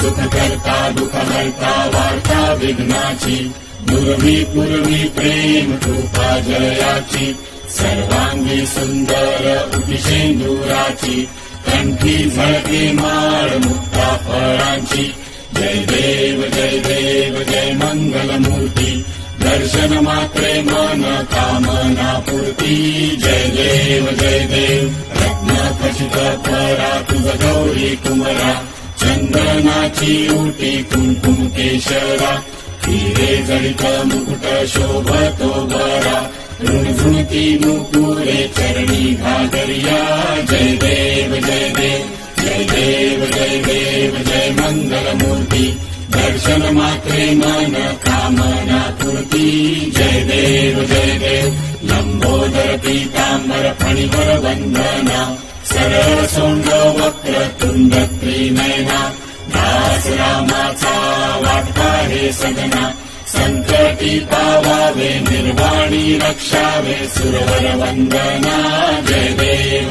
सुख करता दुःख हरता वार्ता विघ्नाची दुर्वी पूर्वी प्रेम कृपा जयाची सर्वांगी सुंदर उटिशेंदुराची कंठी झळके माळ मुक्ता फळांची जय देव जय मंगलमूर्ती दर्शन मात्रे मन कामना पूर्ती जय देव रत्न खचित परा तुझ गौरी कुमरा चंदनाची उटी कुंकुम केशरा हिरे जडित मुकुट शोभतो बरा झुणझुणती मुकुरे चरणी घागरिया जय देव जय मंगलमूर्ती दर्शन मात्रे मन कामना पूर्ती जय देव लंबोदर पीतांबर फणिवर वंदना सरळ सोंड वक्र तुंड त्रिनयना दास रामाचा वाटता हे सदना संकटी पावावे निर्वाणी रक्षावे सुरवर वंदना जय देव